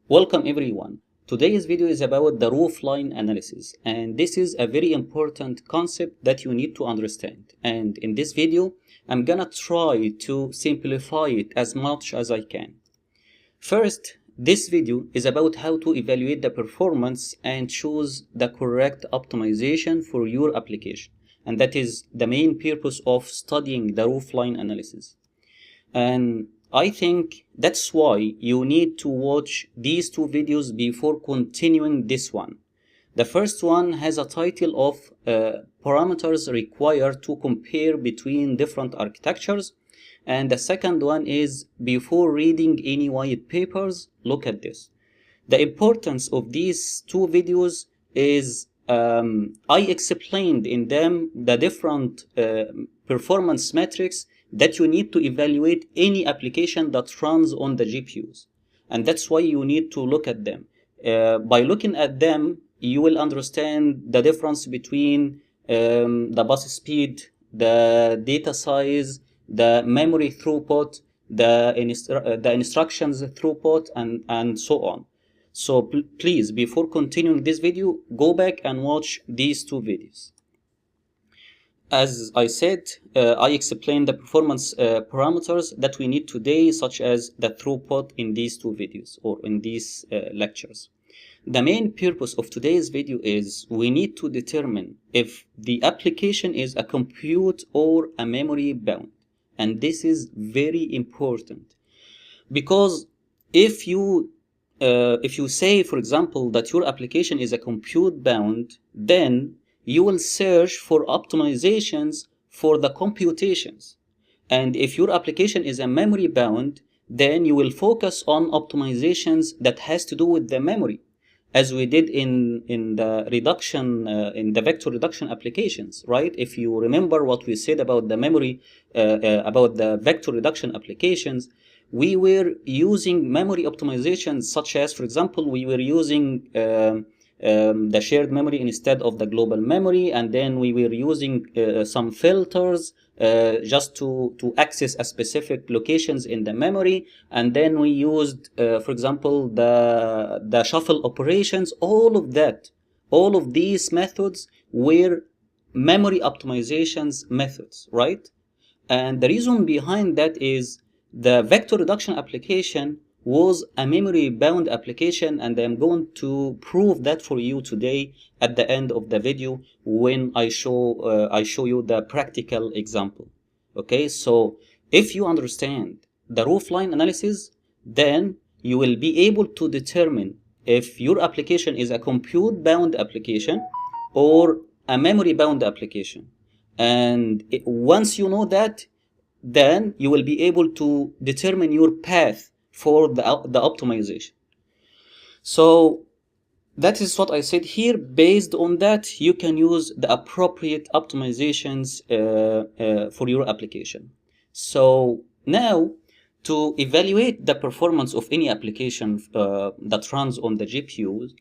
Welcome everyone. Today's video is about the roofline analysis, and this is a very important concept that you need to understand. And in this video, I'm gonna try to simplify it as much as I can. First, this video is about how to evaluate the performance and choose the correct optimization for your application. And that is the main purpose of studying the roofline analysis. And I think that's why you need to watch these two videos before continuing this one. The first one has a title of parameters required to compare between different architectures, and the second one is before reading any white papers, look at this. The importance of these two videos is I explained in them the different performance metrics that you need to evaluate any application that runs on the GPUs. And that's why you need to look at them. By looking at them, you will understand the difference between the bus speed, the data size, the memory throughput, the instructions throughput, and so on. So please, before continuing this video, go back and watch these two videos. As I said, I explained the performance parameters that we need today, such as the throughput in these two videos or in these lectures. The main purpose of today's video is we need to determine if the application is a compute or a memory bound. And this is very important because if you say, for example, that your application is a compute bound, then you will search for optimizations for the computations. And if your application is a memory bound, then you will focus on optimizations that has to do with the memory, as we did in the reduction, in the vector reduction applications, right? If you remember what we said about the memory, about the vector reduction applications, we were using memory optimizations such as, for example, we were using the shared memory instead of the global memory, and then we were using some filters just to access a specific locations in the memory, and then we used, for example, the shuffle operations. All of these methods were memory optimizations methods, right? And the reason behind that is the vector reduction application was a memory bound application, and I'm going to prove that for you today at the end of the video when I show you the practical example. Okay, so if you understand the roofline analysis, then you will be able to determine if your application is a compute bound application or a memory bound application. And once you know that, then you will be able to determine your path for the optimization. So that is what I said here. Based on that, you can use the appropriate optimizations for your application. So now, to evaluate the performance of any application that runs on the GPUs,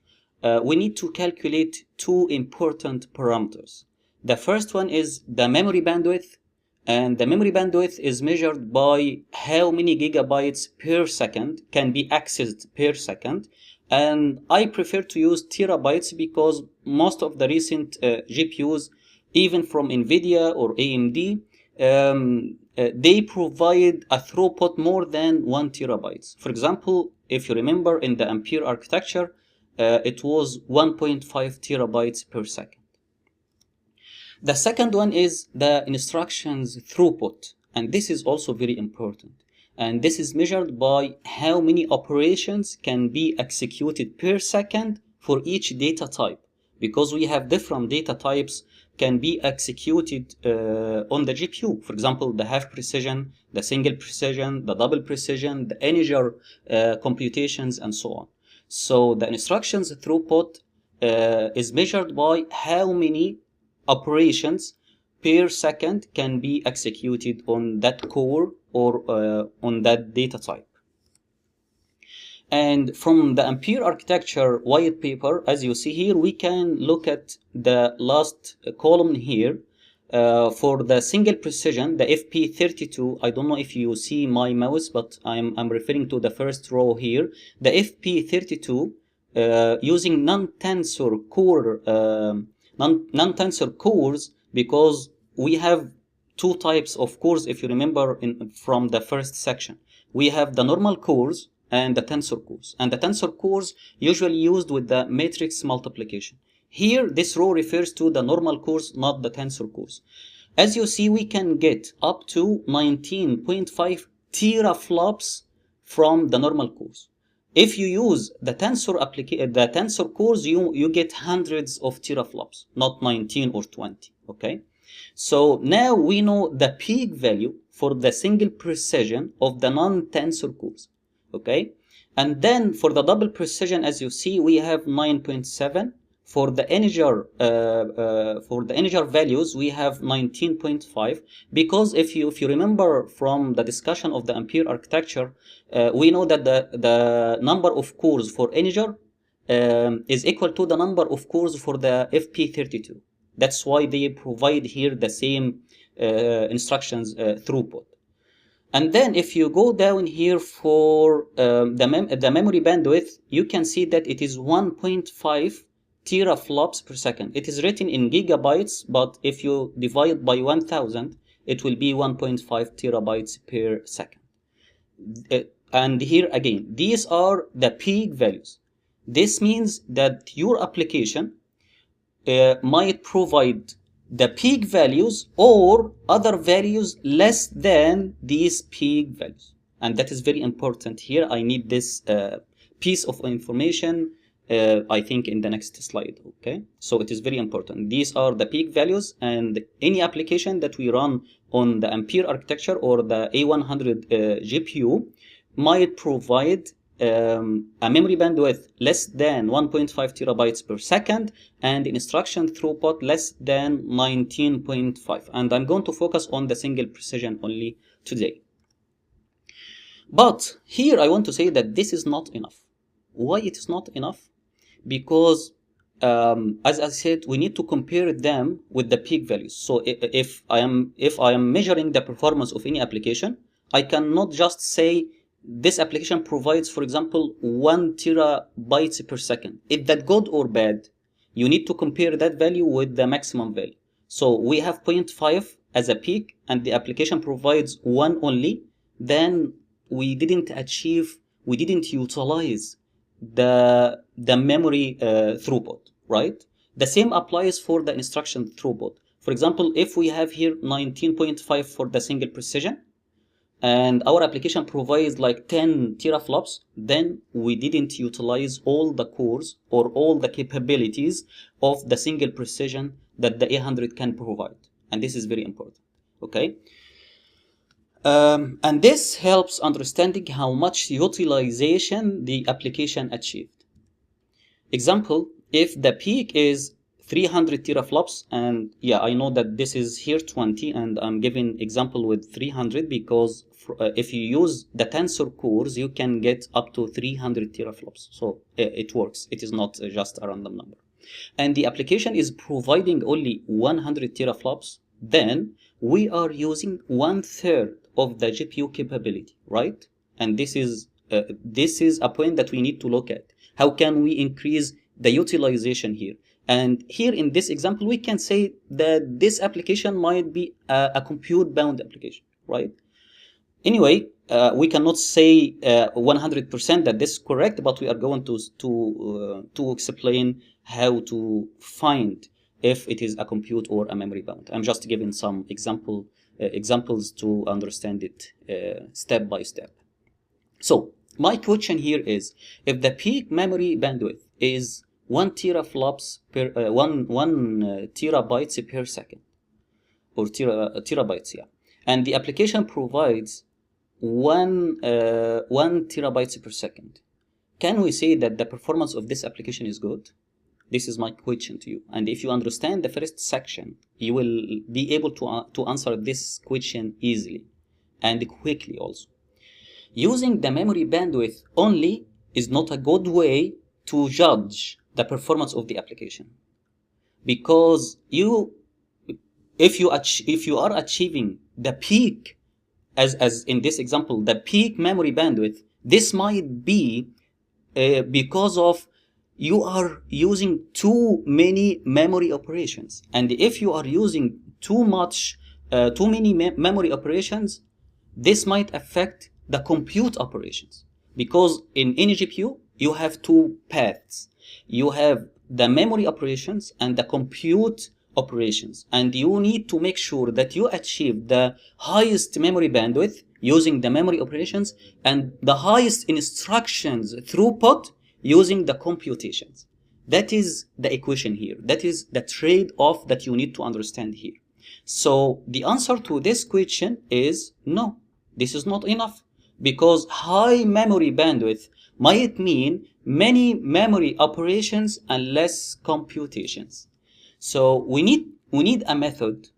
we need to calculate two important parameters. The first one is the memory bandwidth. And the memory bandwidth is measured by how many gigabytes per second can be accessed per second. And I prefer to use terabytes because most of the recent GPUs, even from NVIDIA or AMD, they provide a throughput more than 1 terabytes. For example, if you remember in the Ampere architecture, it was 1.5 terabytes per second. The second one is the instructions throughput, and this is also very important. And this is measured by how many operations can be executed per second for each data type, because we have different data types can be executed on the GPU. For example, the half precision, the single precision, the double precision, the integer computations, and so on. So the instructions throughput is measured by how many operations per second can be executed on that core or on that data type. And from the Ampere architecture white paper, as you see here, we can look at the last column here. for the single precision, the FP32, I don't know if you see my mouse, but I'm referring to the first row here. The FP32 using non-tensor core, non-tensor cores, because we have two types of cores, if you remember from the first section. We have the normal cores and the tensor cores. And the tensor cores usually used with the matrix multiplication. Here, this row refers to the normal cores, not the tensor cores. As you see, we can get up to 19.5 teraflops from the normal cores. If you use the tensor cores, you get hundreds of teraflops, not 19 or 20. Okay. So now we know the peak value for the single precision of the non-tensor cores. Okay. And then for the double precision, as you see, we have 9.7. For the integer values, we have 19.5, because if you remember from the discussion of the Ampere architecture, we know that the number of cores for integer is equal to the number of cores for the FP32. That's why they provide here the same instructions throughput. And then if you go down here for the memory bandwidth, you can see that it is 1.5 teraflops per second. It is written in gigabytes, but if you divide by 1000, it will be 1.5 terabytes per second. And here again, these are the peak values. This means that your application might provide the peak values or other values less than these peak values. And that is very important here. I need this piece of information I think in the next slide. Okay, so it is very important. These are the peak values, and any application that we run on the Ampere architecture or the A100 GPU might provide a memory bandwidth less than 1.5 terabytes per second and instruction throughput less than 19.5. And I'm going to focus on the single precision only today. But here I want to say that this is not enough. Why it is not enough? Because as I said, we need to compare them with the peak values. So if I am measuring the performance of any application, I cannot just say this application provides, for example, 1 terabytes per second. Is that good or bad? You need to compare that value with the maximum value. So we have 0.5 as a peak, and the application provides 1 only. Then we didn't utilize the memory throughput, right? The same applies for the instruction throughput. For example, if we have here 19.5 for the single precision, and our application provides like 10 teraflops, then we didn't utilize all the cores or all the capabilities of the single precision that the A100 can provide. And this is very important, okay? And this helps understanding how much utilization the application achieved. Example, if the peak is 300 teraflops, and yeah, I know that this is here 20, and I'm giving example with 300 because if you use the tensor cores, you can get up to 300 teraflops. So it works. It is not just a random number. And the application is providing only 100 teraflops, then we are using 1/3 of the GPU capability, right? And this is a point that we need to look at. How can we increase the utilization here? And here in this example, we can say that this application might be a compute-bound application, right? Anyway, we cannot say 100% that this is correct, but we are going to explain how to find if it is a compute or a memory bound. I'm just giving some examples to understand it step by step. So my question here is, if the peak memory bandwidth is 1 teraflops per 1 terabytes per second, or terabytes, yeah, and the application provides 1 terabytes per second, can we say that the performance of this application is good? This is my question to you. And if you understand the first section, you will be able to answer this question easily and quickly also. Using the memory bandwidth only is not a good way to judge the performance of the application, because if you are achieving the peak, as in this example, the peak memory bandwidth, this might be because of you are using too many memory operations. And if you are using too many memory operations, this might affect the compute operations, because in any GPU you have two paths. You have the memory operations and the compute operations, and you need to make sure that you achieve the highest memory bandwidth using the memory operations and the highest instructions throughput using the computations. That is the equation here. That is the trade-off that you need to understand here. So the answer to this question is no, this is not enough, because high memory bandwidth might mean many memory operations and less computations. So we need a method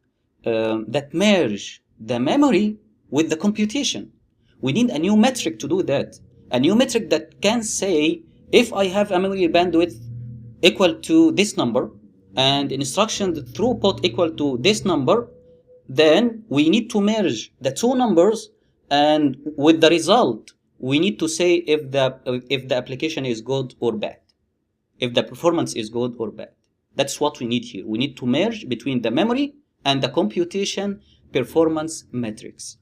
that merge the memory with the computation. We need a new metric to do that. A new metric that can say, if I have a memory bandwidth equal to this number and instruction throughput equal to this number, then we need to merge the two numbers, and with the result, we need to say if the application is good or bad, if the performance is good or bad. That's what we need here. We need to merge between the memory and the computation performance metrics.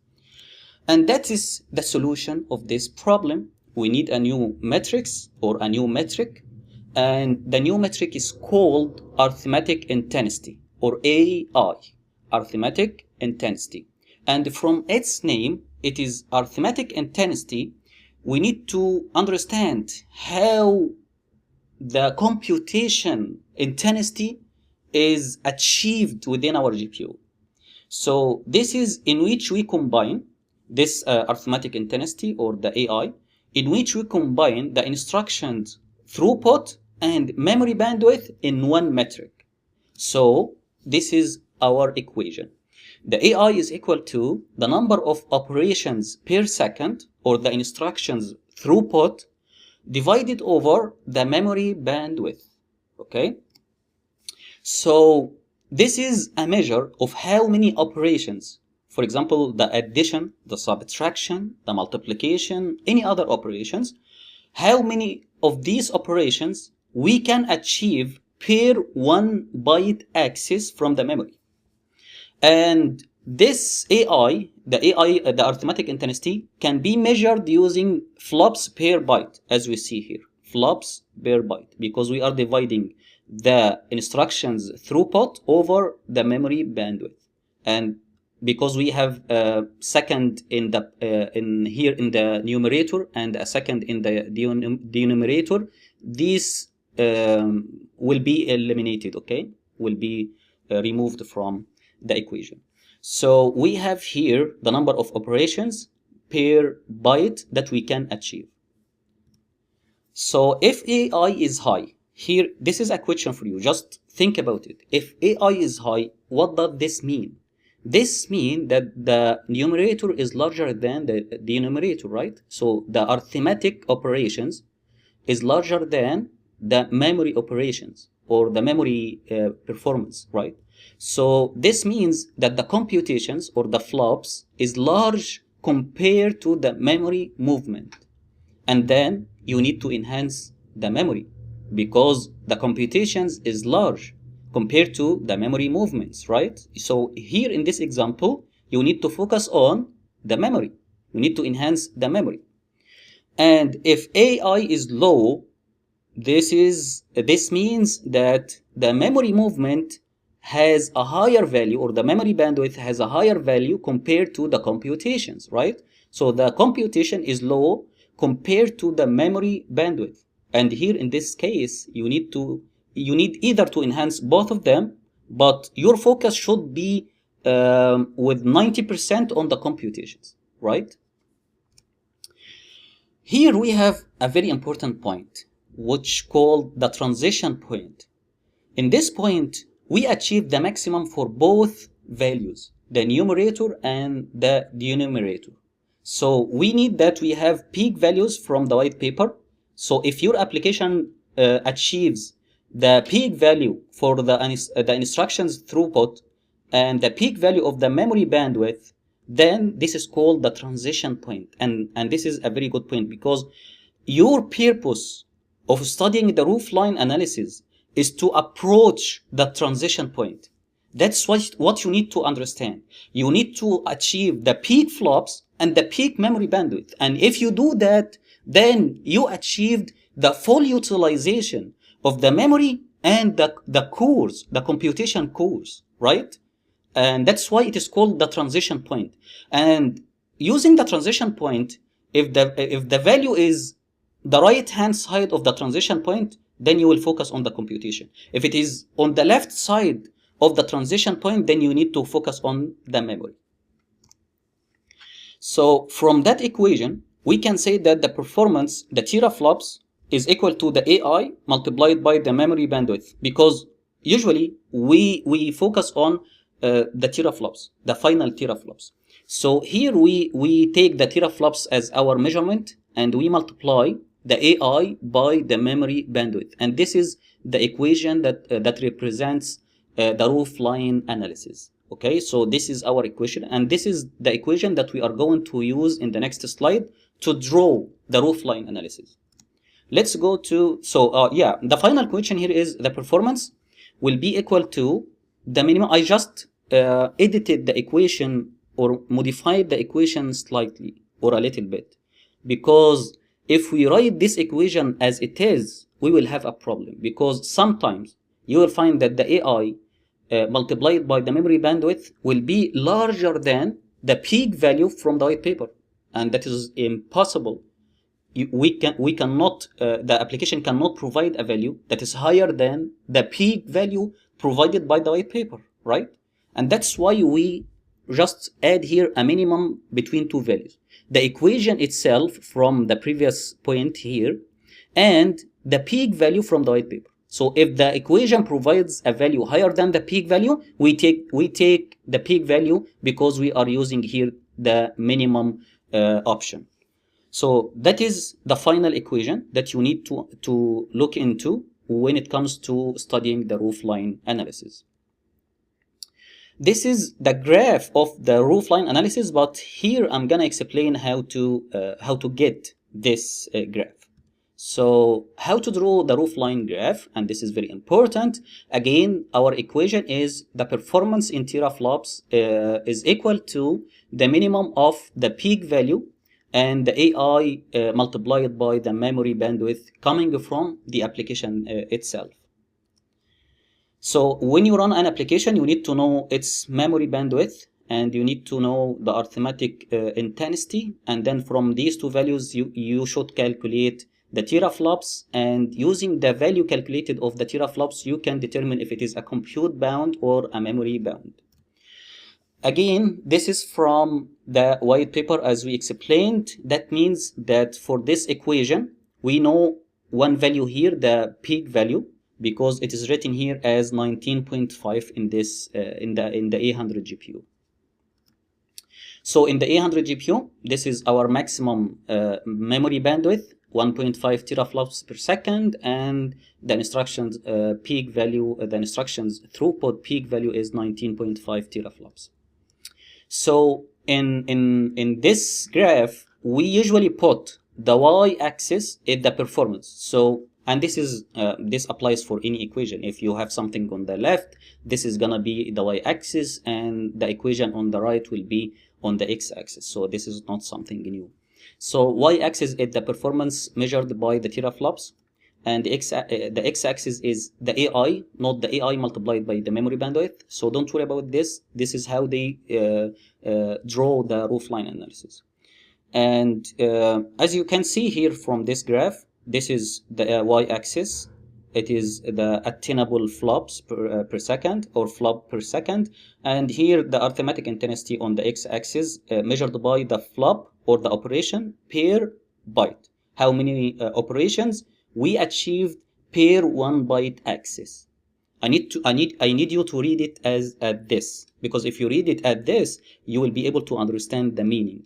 And that is the solution of this problem. We need a new matrix or a new metric, and the new metric is called arithmetic intensity, or AI, arithmetic intensity. And from its name, it is arithmetic intensity. We need to understand how the computation intensity is achieved within our GPU. So this is in which we combine this arithmetic intensity, or the AI, in which we combine the instructions throughput and memory bandwidth in one metric. So this is our equation. The AI is equal to the number of operations per second, or the instructions throughput, divided over the memory bandwidth. Okay? So this is a measure of how many operations, for example, the addition, the subtraction, the multiplication, any other operations, how many of these operations we can achieve per 1 byte access from the memory. And this AI, the arithmetic intensity, can be measured using flops per byte, as we see here, flops per byte, because we are dividing the instructions throughput over the memory bandwidth. And because we have a second in here in the numerator and a second in the denominator, these will be eliminated, okay? Will be removed from the equation. So we have here the number of operations per byte that we can achieve. So if AI is high, here, this is a question for you. Just think about it. If AI is high, what does this mean? This means that the numerator is larger than the denominator, right? So the arithmetic operations is larger than the memory operations, or the memory performance, right? So this means that the computations, or the flops, is large compared to the memory movement. And then you need to enhance the memory, because the computations is large compared to the memory movements, right? So here in this example, you need to focus on the memory. You need to enhance the memory. And if AI is low, this means that the memory movement has a higher value, or the memory bandwidth has a higher value compared to the computations, right? So the computation is low compared to the memory bandwidth. And here in this case, you need either to enhance both of them, but your focus should be with 90% on the computations, right? Here we have a very important point, which called the transition point. In this point, we achieve the maximum for both values, the numerator and the denominator. So we need that we have peak values from the white paper. So if your application achieves the peak value for the instructions throughput and the peak value of the memory bandwidth, then this is called the transition point. And this is a very good point, because your purpose of studying the roofline analysis is to approach the transition point. That's what you need to understand. You need to achieve the peak flops and the peak memory bandwidth. And if you do that, then you achieved the full utilization of the memory and the cores, the computation cores, right? And that's why it is called the transition point. And using the transition point, if the value is the right hand side of the transition point, then you will focus on the computation. If it is on the left side of the transition point, then you need to focus on the memory. So from that equation, we can say that the performance, the teraflops, is equal to the AI multiplied by the memory bandwidth, because usually we focus on the teraflops, the final teraflops. So here we take the teraflops as our measurement, and we multiply the AI by the memory bandwidth. And this is the equation that represents the roofline analysis. Okay, so this is our equation, and this is the equation that we are going to use in the next slide to draw the roofline analysis. Let's go to, the final equation here is the performance will be equal to the minimum. I just edited the equation or modified the equation slightly or a little bit, because if we write this equation as it is, we will have a problem, because sometimes you will find that the AI multiplied by the memory bandwidth will be larger than the peak value from the white paper, and that is impossible. The application cannot provide a value that is higher than the peak value provided by the white paper, right? And that's why we just add here a minimum between two values. The equation itself from the previous point here, and the peak value from the white paper. So if the equation provides a value higher than the peak value, we take the peak value, because we are using here the minimum option. So that is the final equation that you need to look into when it comes to studying the roofline analysis. This is the graph of the roofline analysis, but here I'm gonna explain how to get this graph. So how to draw the roofline graph, and this is very important. Again, our equation is the performance in teraflops is equal to the minimum of the peak value and the AI multiplied by the memory bandwidth coming from the application itself. So when you run an application, you need to know its memory bandwidth, and you need to know the arithmetic intensity, and then from these two values you should calculate the teraflops, and using the value calculated of the teraflops, you can determine if it is a compute bound or a memory bound. Again, this is from the white paper as we explained. That means that for this equation, we know one value here, the peak value, because it is written here as 19.5 in this in the A100 GPU. So in the A100 GPU, this is our maximum memory bandwidth, 1.5 teraflops per second, and the instructions peak value, the instructions throughput peak value is 19.5 teraflops. So in this graph, we usually put the y-axis at the performance. So, and this is this applies for any equation. If you have something on the left, this is gonna be the y-axis, and the equation on the right will be on the x-axis. So this is not something new. So y-axis is the performance measured by the teraflops, and the x-axis is the AI, not the AI multiplied by the memory bandwidth. So don't worry about this. This is how they draw the roofline analysis. And as you can see here from this graph, this is the y-axis. It is the attainable flops per second, or flop per second. And here the arithmetic intensity on the x-axis measured by the flop or the operation per byte. How many operations we achieved per 1 byte axis. I need you to read it as at this, because if you read it at this, you will be able to understand the meaning.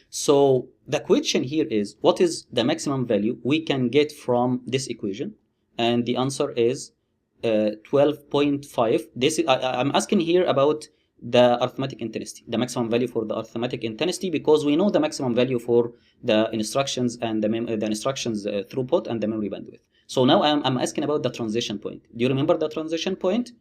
So the question here is, what is the maximum value we can get from this equation? And the answer is 12.5. This is, I'm asking here about the arithmetic intensity, the maximum value for the arithmetic intensity, because we know the maximum value for the instructions and the instructions throughput and the memory bandwidth. So now I'm asking about the transition point. Do you remember the transition point?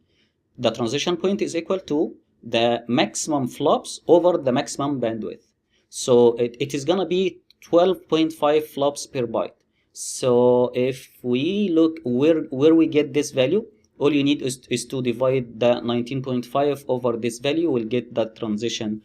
The transition point is equal to the maximum flops over the maximum bandwidth. So it is gonna be 12.5 flops per byte. So if we look where we get this value, all you need is to divide the 19.5 over this value. We'll get the transition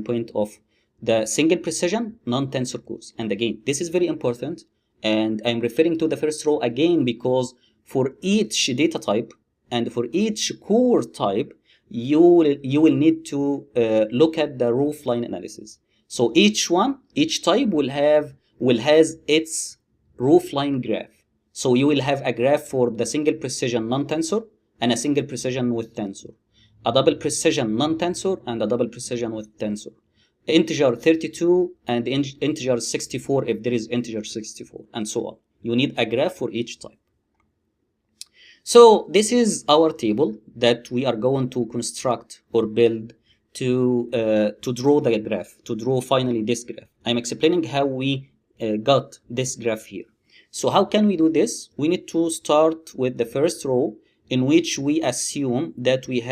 point of the single precision non-tensor cores. And again, this is very important, and I'm referring to the first row again because for each data type and for each core type, you will need to look at the roofline analysis. So each type has its roofline graph. So you will have a graph for the single precision non-tensor and a single precision with tensor, a double precision non-tensor and a double precision with tensor, integer 32 and integer 64 if there is integer 64, and so on. You need a graph for each type. So this is our table that we are going to construct or build to draw the graph, to draw finally this graph. I'm explaining how we got this graph here. So how can we do this? We need to start with the first row, in which we assume that we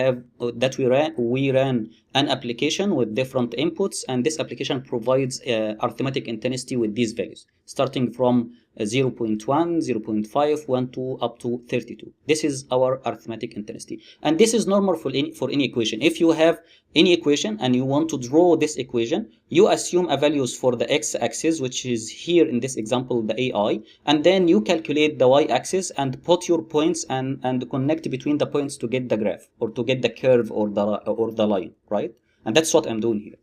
ran an application with different inputs, and this application provides arithmetic intensity with these values, starting from 0.1, 0.5, 1, 2, up to 32. This is our arithmetic intensity, and this is normal for any equation. If you have any equation and you want to draw this equation, you assume a values for the x-axis, which is here in this example the AI, and then you calculate the y-axis and put your points and connect between the points to get the graph or to get the curve or the line, right? And that's what I'm doing here.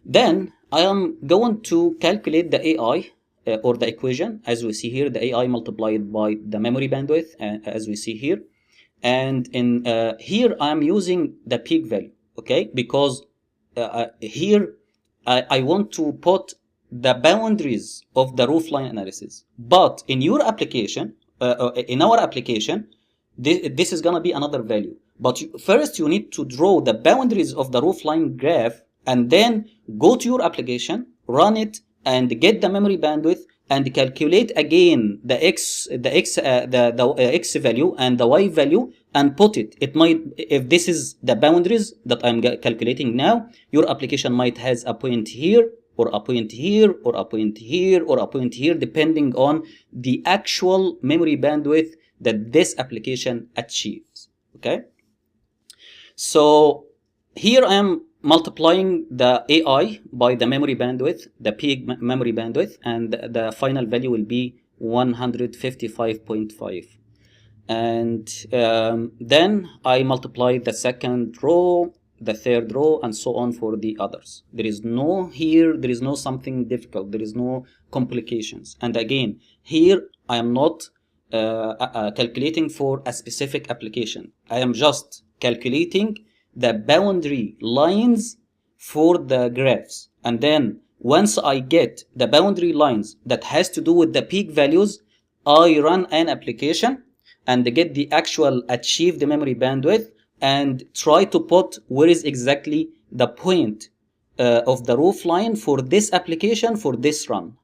Then I am going to calculate the AI or the equation, as we see here, the AI multiplied by the memory bandwidth, as we see here. And in here I'm using the peak value, okay? Because here I want to put the boundaries of the roofline analysis. But in your application, in our application, this is gonna be another value. But first you need to draw the boundaries of the roofline graph, and then go to your application, run it, and get the memory bandwidth, and calculate again the x value and the y value, and put it. It might, if this is the boundaries that I'm calculating now, your application might has a point here, or a point here, or a point here, or a point here, depending on the actual memory bandwidth that this application achieves. Okay. So here I am multiplying the AI by the memory bandwidth, the peak memory bandwidth, and the final value will be 155.5. And then I multiply the second row, the third row, and so on for the others. There is no something difficult, there is no complications. And again, here I am not calculating for a specific application. I am just calculating the boundary lines for the graphs, and then once I get the boundary lines that has to do with the peak values, I run an application and get the actual achieved memory bandwidth and try to put where is exactly the point of the roofline for this application for this run.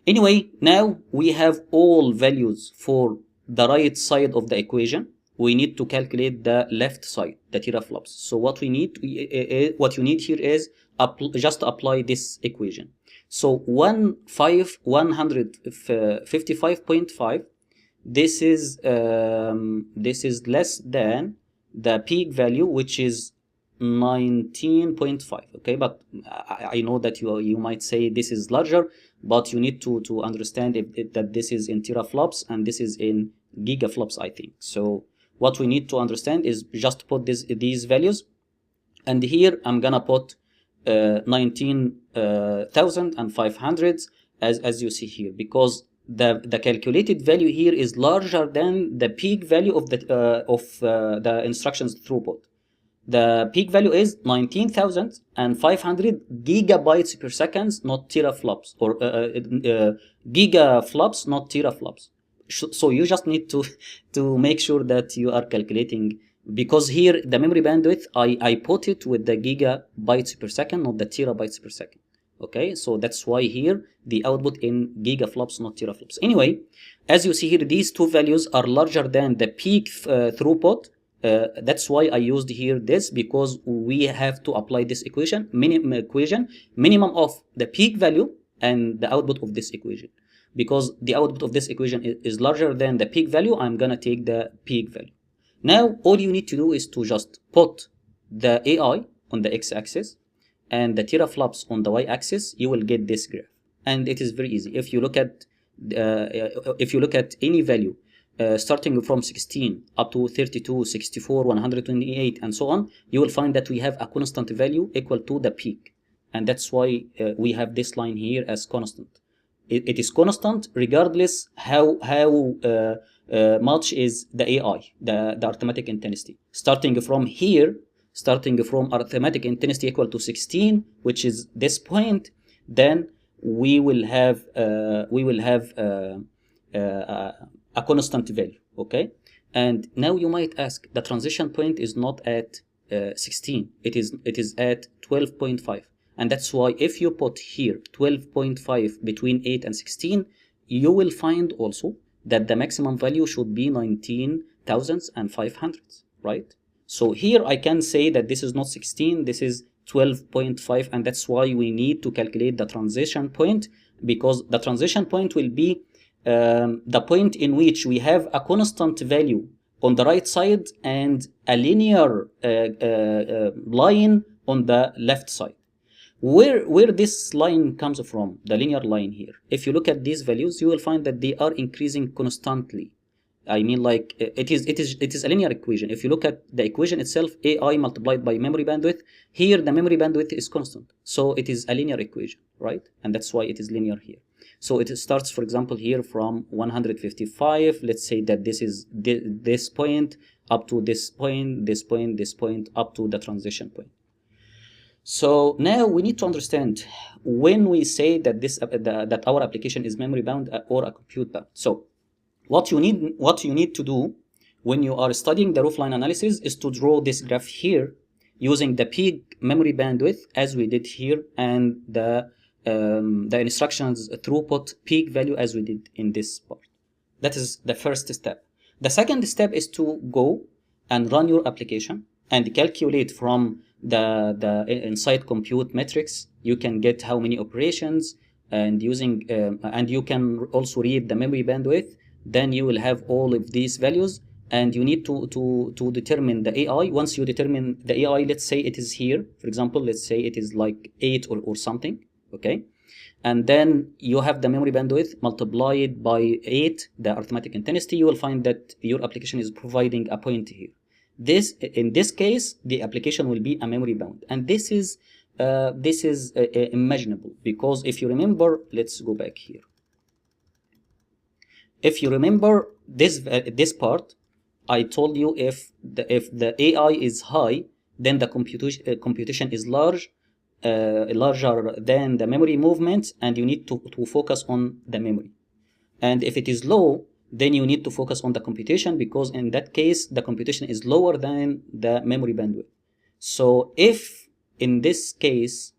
Anyway, now we have all values for the right side of the equation. We need to calculate the left side, the teraflops. So what you need here is just apply this equation. So 155.5. This is less than the peak value, which is 19.5. Okay, but I know that you might say this is larger, but you need to understand that this is in teraflops and this is in gigaflops, I think. So what we need to understand is just put these values, and here I'm gonna put 19,500 as you see here, because the calculated value here is larger than the peak value of the instructions throughput. The peak value is 19,500 gigabytes per second, not teraflops, or gigaflops, not teraflops. So you just need to make sure that you are calculating, because here the memory bandwidth, I put it with the gigabytes per second, not the terabytes per second. Okay, so that's why here the output in gigaflops, not teraflops. Anyway, as you see here, these two values are larger than the peak throughput. That's why I used here this, because we have to apply this equation, minimum of the peak value and the output of this equation. Because the output of this equation is larger than the peak value, I'm gonna take the peak value. Now, all you need to do is to just put the AI on the x-axis and the teraflops on the y-axis. You will get this graph, and it is very easy. If you look at any value starting from 16 up to 32, 64, 128, and so on, you will find that we have a constant value equal to the peak, and that's why we have this line here as constant. It is constant regardless how much is the AI, the arithmetic intensity. Starting from here, starting from arithmetic intensity equal to 16, which is this point, then we will have a constant value. Okay, and now you might ask, the transition point is not at 16, it is at 12.5. And that's why if you put here 12.5 between 8 and 16, you will find also that the maximum value should be 19,500, right? So here I can say that this is not 16, this is 12.5, and that's why we need to calculate the transition point, because the transition point will be the point in which we have a constant value on the right side and a linear line on the left side. Where this line comes from, the linear line here, if you look at these values, you will find that they are increasing constantly. I mean, like, it is a linear equation. If you look at the equation itself, AI multiplied by memory bandwidth, here the memory bandwidth is constant, so it is a linear equation, right? And that's why it is linear here. So it starts, for example, here from 155. Let's say that this is this point up to this point, this point, this point, up to the transition point. So now we need to understand when we say that that our application is memory bound or a compute bound. So what you need to do when you are studying the roofline analysis is to draw this graph here using the peak memory bandwidth as we did here, and the instructions throughput peak value as we did in this part. That is the first step. The second step is to go and run your application and calculate from the inside compute metrics. You can get how many operations, and using and you can also read the memory bandwidth. Then you will have all of these values, and you need to determine the AI. Once you determine the AI, let's say it is here, for example, let's say it is like 8 or something, okay? And then you have the memory bandwidth multiplied by 8, the arithmetic intensity. You will find that your application is providing a point here. In this case, the application will be a memory bound, and this is imaginable, because if you remember, let's go back here. If you remember this part, I told you if the AI is high, then the computation is larger than the memory movement, and you need to focus on the memory. And if it is low, then you need to focus on the computation, because in that case the computation is lower than the memory bandwidth. So if in this case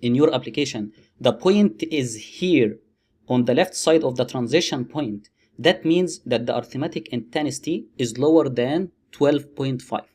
in your application the point is here on the left side of the transition point, that means that the arithmetic intensity is lower than 12.5,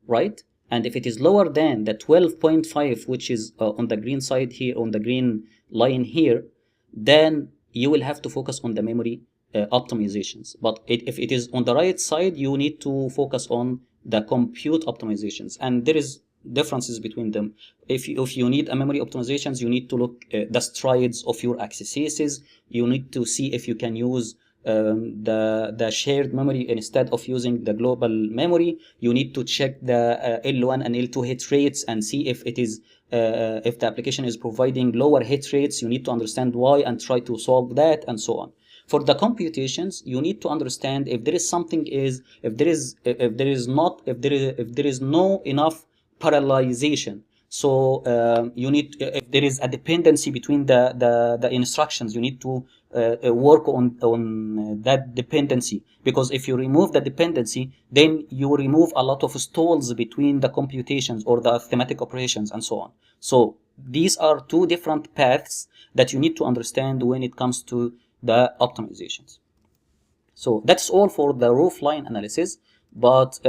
right? And if it is lower than the 12.5, which is on the green side here, on the green line here, then you will have to focus on the memory optimizations. But if it is on the right side, you need to focus on the compute optimizations, and there is differences between them. If you need a memory optimizations, you need to look the strides of your accesses. You need to see if you can use the shared memory instead of using the global memory. You need to check the L1 and L2 hit rates and see if it is if the application is providing lower hit rates. You need to understand why and try to solve that, and so on. For the computations, you need to understand if there is something if there is no enough parallelization. So you need, if there is a dependency between the instructions, you need to work on that dependency, because if you remove the dependency, then you remove a lot of stalls between the computations or the arithmetic operations and so on. So these are two different paths that you need to understand when it comes to the optimizations. So that's all for the roofline analysis, but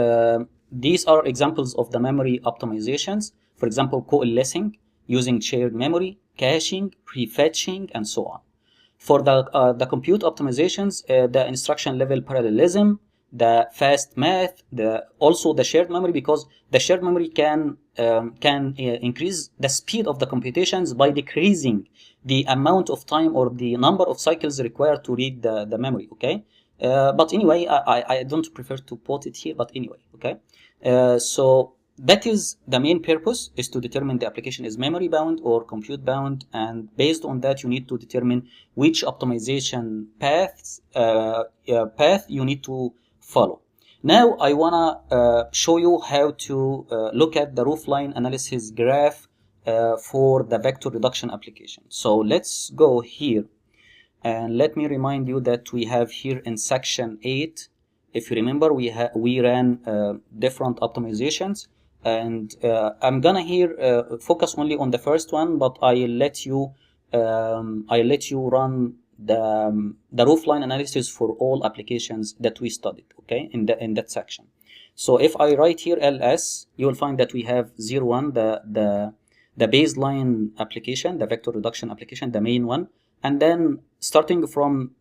these are examples of the memory optimizations. For example, coalescing using shared memory, caching, prefetching, and so on. For the compute optimizations, the instruction level parallelism, the fast math, also the shared memory, because the shared memory can increase the speed of the computations by decreasing the amount of time or the number of cycles required to read the memory. Okay, but anyway, I don't prefer to put it here, but anyway, okay. So that is the main purpose, is to determine the application is memory bound or compute bound, and based on that you need to determine which optimization path you need to follow. Now I wanna show you how to look at the roofline analysis graph for the vector reduction application. So let's go here, and let me remind you that we have here in section 8, if you remember, we ran different optimizations, and I'm gonna here focus only on the first one, but I'll let you run the roofline analysis for all applications that we studied, okay, in that section. So if I write here ls, you will find that we have 01, the baseline application, the vector reduction application, the main one. And then starting from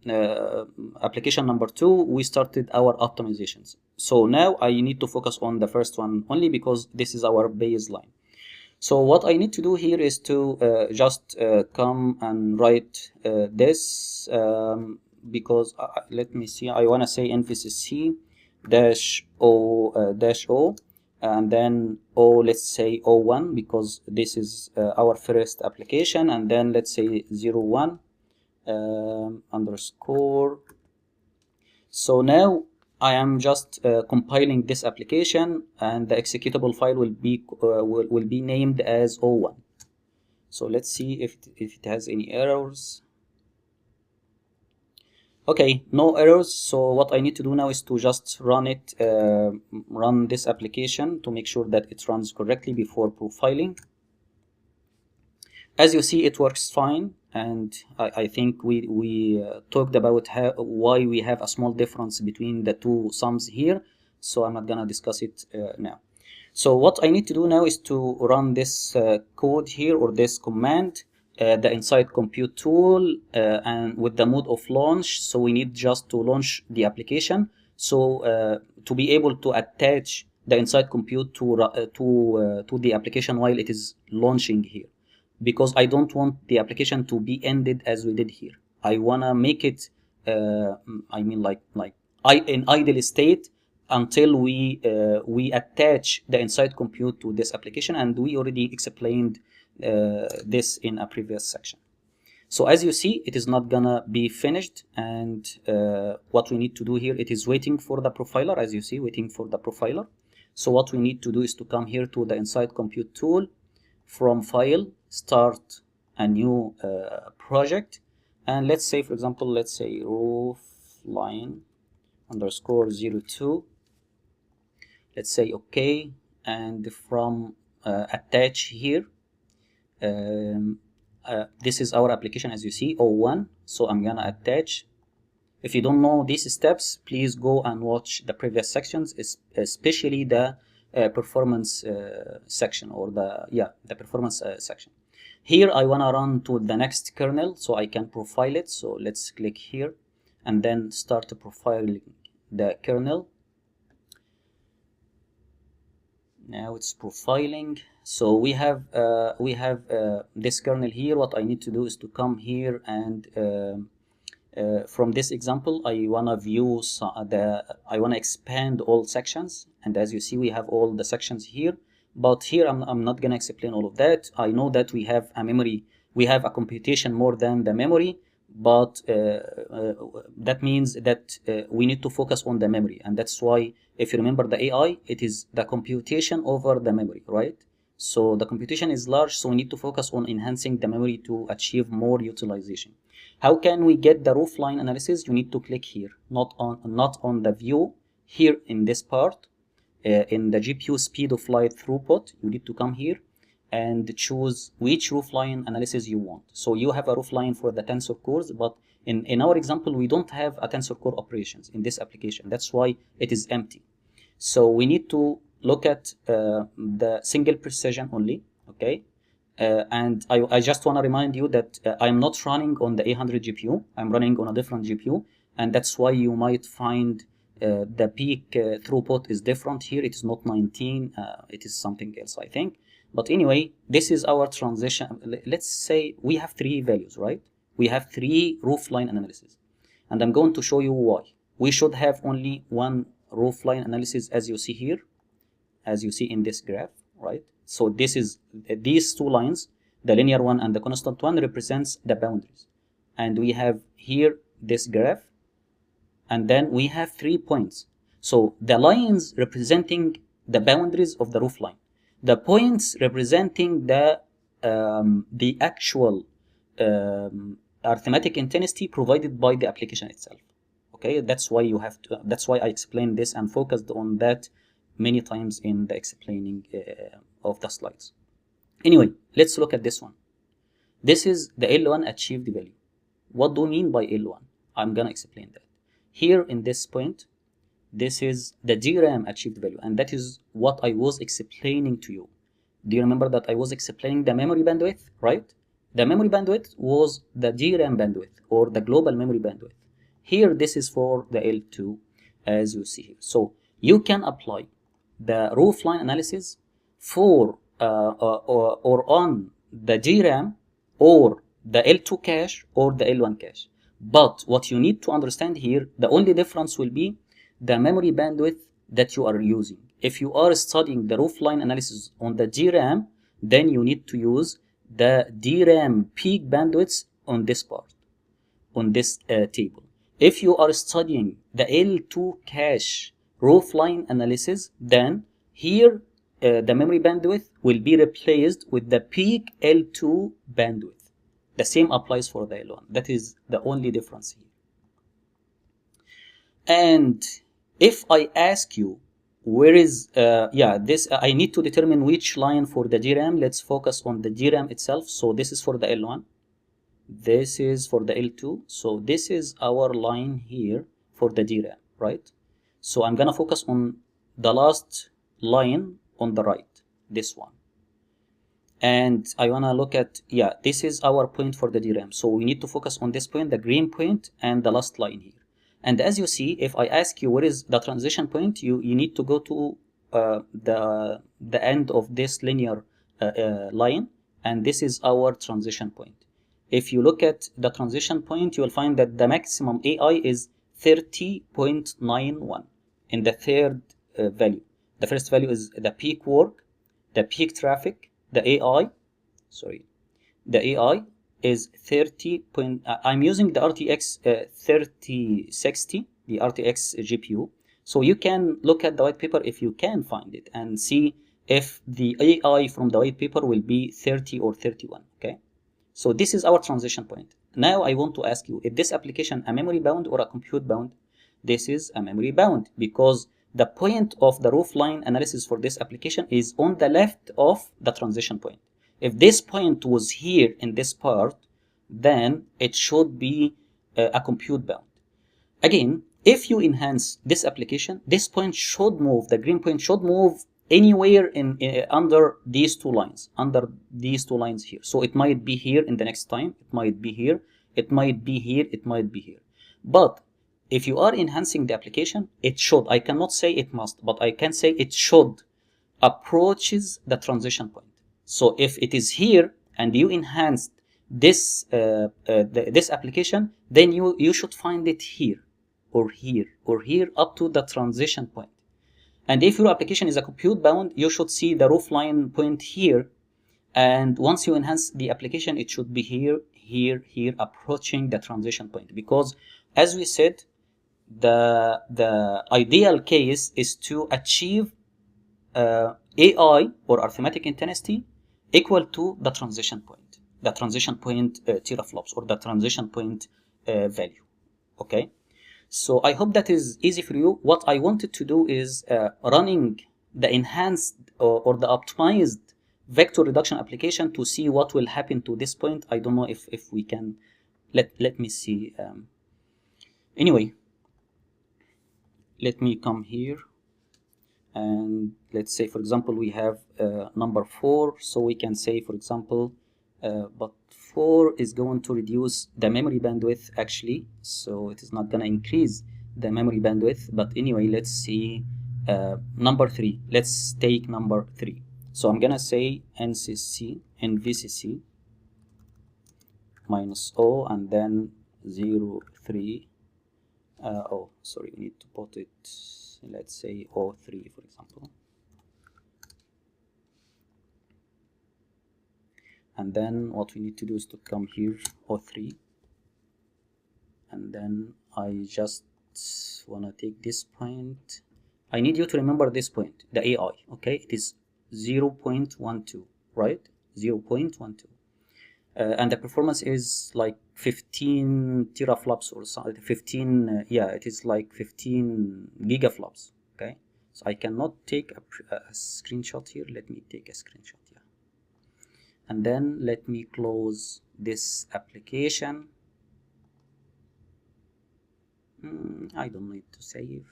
application number 2, we started our optimizations. So now I need to focus on the first one only because this is our baseline. So what I need to do here is to just come and write this, because let me see, I want to say emphasis C dash O, and then O, let's say O1, because this is our first application, and then let's say 01 underscore. So now I am just compiling this application, and the executable file will be named as O1. So let's see if it has any errors. Okay, no errors. So what I need to do now is to just run this application to make sure that it runs correctly before profiling. As you see, it works fine, and I think we talked about why we have a small difference between the two sums here, so I'm not gonna discuss it now. So what I need to do now is to run this code here, or this command, the inside compute tool, and with the mode of launch. So we need just to launch the application, so to be able to attach the inside compute to the application while it is launching here, because I don't want the application to be ended as we did here. I wanna make it in idle state until we attach the inside compute to this application, and we already explained this in a previous section. So as you see, it is not gonna be finished, and what we need to do here, it is waiting for the profiler, as you see, waiting for the profiler. So what we need to do is to come here to the inside compute tool, from file, start a new project, and let's say, for example, let's say roofline underscore 02. Let's say okay, and from attach here, this is our application, as you see, O1. So I'm gonna attach. If you don't know these steps, please go and watch the previous sections, especially the performance section, or the performance section. Here I want to run to the next kernel so I can profile it. So let's click here and then start profiling the kernel. Now it's profiling. So we have this kernel here. What I need to do is to come here, and from this example, I wanna view I wanna expand all sections, and as you see, we have all the sections here. But here I'm not gonna explain all of that. I know that we have a memory, we have a computation more than the memory, but that means that we need to focus on the memory, and that's why, if you remember the AI, it is the computation over the memory, right? So the computation is large, so we need to focus on enhancing the memory to achieve more utilization. How can we get the roofline analysis? You need to click here, not on the view here in this part, in the GPU speed of light throughput. You need to come here and choose which roofline analysis you want. So you have a roofline for the tensor cores, but in our example, we don't have a tensor core operations in this application. That's why it is empty. So we need to look at the single precision only, okay? And I just want to remind you that I'm not running on the 800 GPU. I'm running on a different GPU, and that's why you might find the peak throughput is different here. It is not 19, it is something else, I think. But anyway, this is our transition. Let's say we have 3 values, right? We have 3 roofline analysis, and I'm going to show you why. We should have only one roofline analysis, as you see here, as you see in this graph, right? So this is these 2 lines, the linear one and the constant one, represents the boundaries, and we have here this graph, and then we have 3 points. So the lines representing the boundaries of the roofline, the points representing the actual arithmetic intensity provided by the application itself. Okay, that's why you have to. That's why I explained this and focused on that many times in the explaining of the slides. Anyway, let's look at this one. This is the L1 achieved value. What do we mean by L1? I'm gonna explain that. Here in this point, this is the DRAM achieved value, and that is what I was explaining to you. Do you remember that I was explaining the memory bandwidth, right? The memory bandwidth was the DRAM bandwidth, or the global memory bandwidth. Here, this is for the L2, as you see here. So you can apply the roofline analysis for or on the DRAM or the L2 cache or the L1 cache. But what you need to understand here, the only difference will be the memory bandwidth that you are using. If you are studying the roofline analysis on the DRAM, then you need to use the DRAM peak bandwidths on this part, on this table. If you are studying the L2 cache roofline analysis, then here the memory bandwidth will be replaced with the peak L2 bandwidth. The same applies for the L1. That is the only difference here. And if I ask you, where is, I need to determine which line for the DRAM. Let's focus on the DRAM itself. So this is for the L1. This is for the L2. So this is our line here for the DRAM, right? So I'm gonna focus on the last line on the right, this one. And I wanna look at, this is our point for the DRAM. So we need to focus on this point, the green point, and the last line here. And as you see, if I ask you where is the transition point, you need to go to the end of this linear line, and this is our transition point. If you look at the transition point, you will find that the maximum AI is 30.91 in the third value. The first value is the peak work, the peak traffic, the AI is 30. I'm using the RTX 3060, the RTX GPU. So you can look at the white paper if you can find it and see if the AI from the white paper will be 30 or 31, okay? So this is our transition point. Now I want to ask you, is this application a memory bound or a compute bound? This is a memory bound because the point of the roofline analysis for this application is on the left of the transition point. If this point was here in this part, then it should be a compute bound. Again, if you enhance this application, this point should move, the green point should move anywhere in under these 2 lines, here. So it might be here in the next time, it might be here, it might be here, it might be here. But if you are enhancing the application, it should, I cannot say it must, but I can say it should approaches the transition point. So if it is here and you enhanced this this application, then you should find it here or here or here up to the transition point. And if your application is a compute bound, you should see the roofline point here, and once you enhance the application, it should be here, here, here, approaching the transition point. Because as we said, the ideal case is to achieve AI or arithmetic intensity equal to the transition point. the transition point teraflops, or the transition point value. Okay, so I hope that is easy for you. What I wanted to do is running the enhanced or the optimized vector reduction application to see what will happen to this point. I don't know if we can, let me see. Anyway, let me come here, and let's say, for example, we have number 4, so we can say, for example, but 4 is going to reduce the memory bandwidth actually, so it is not going to increase the memory bandwidth. But anyway, let's see number 3. Let's take number 3. So I'm gonna say NCC and VCC minus O, and then 0, 3. Oh, sorry, we need to put it, let's say O3, for example. And then what we need to do is to come here, O3. And then I just want to take this point. I need you to remember this point, the AI, okay? It is 0.12, right? 0.12. And the performance is like 15 teraflops or something, 15, yeah, it is like 15 gigaflops, okay? So I cannot take a screenshot here. Let me take a screenshot, yeah. And then let me close this application. I don't need to save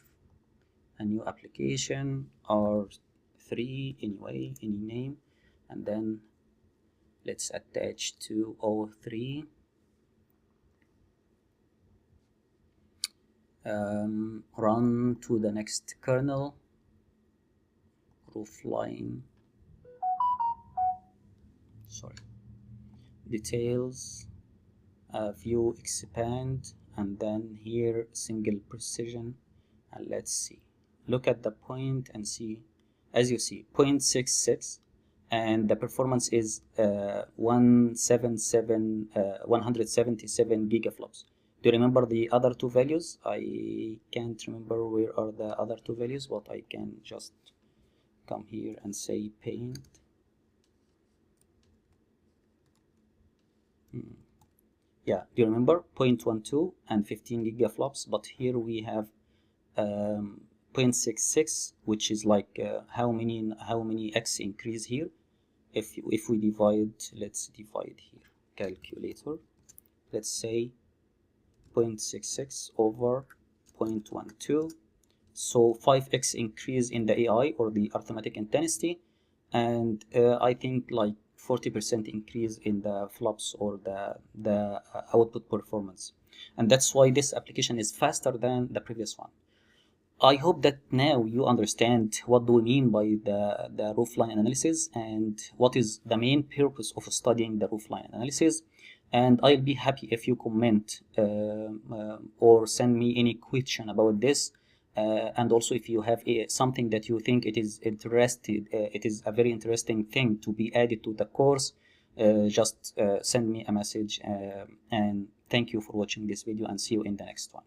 a new application, or 3 anyway, any name, and then let's attach to O3. Run to the next kernel, Roofline, sorry, details, view expand, and then here single precision, and let's see, look at the point and see, as you see, 0.66, and the performance is 177 gigaflops. Do you remember the other two values? I can't remember where are the other two values, but I can just come here and say paint. Yeah, do you remember 0.12 and 15 gigaflops? But here we have 0.66, which is like how many x increase here? If we divide, let's divide here, calculator. Let's say 0.66 over 0.12, so 5x increase in the AI, or the arithmetic intensity, and I think like 40% increase in the flops, or the output performance. And that's why this application is faster than the previous one. I hope that now you understand what do we mean by the roofline analysis, and what is the main purpose of studying the roofline analysis. And I'll be happy if you comment or send me any question about this. And also, if you have something that you think it is a very interesting thing to be added to the course, just send me a message. And thank you for watching this video, and see you in the next one.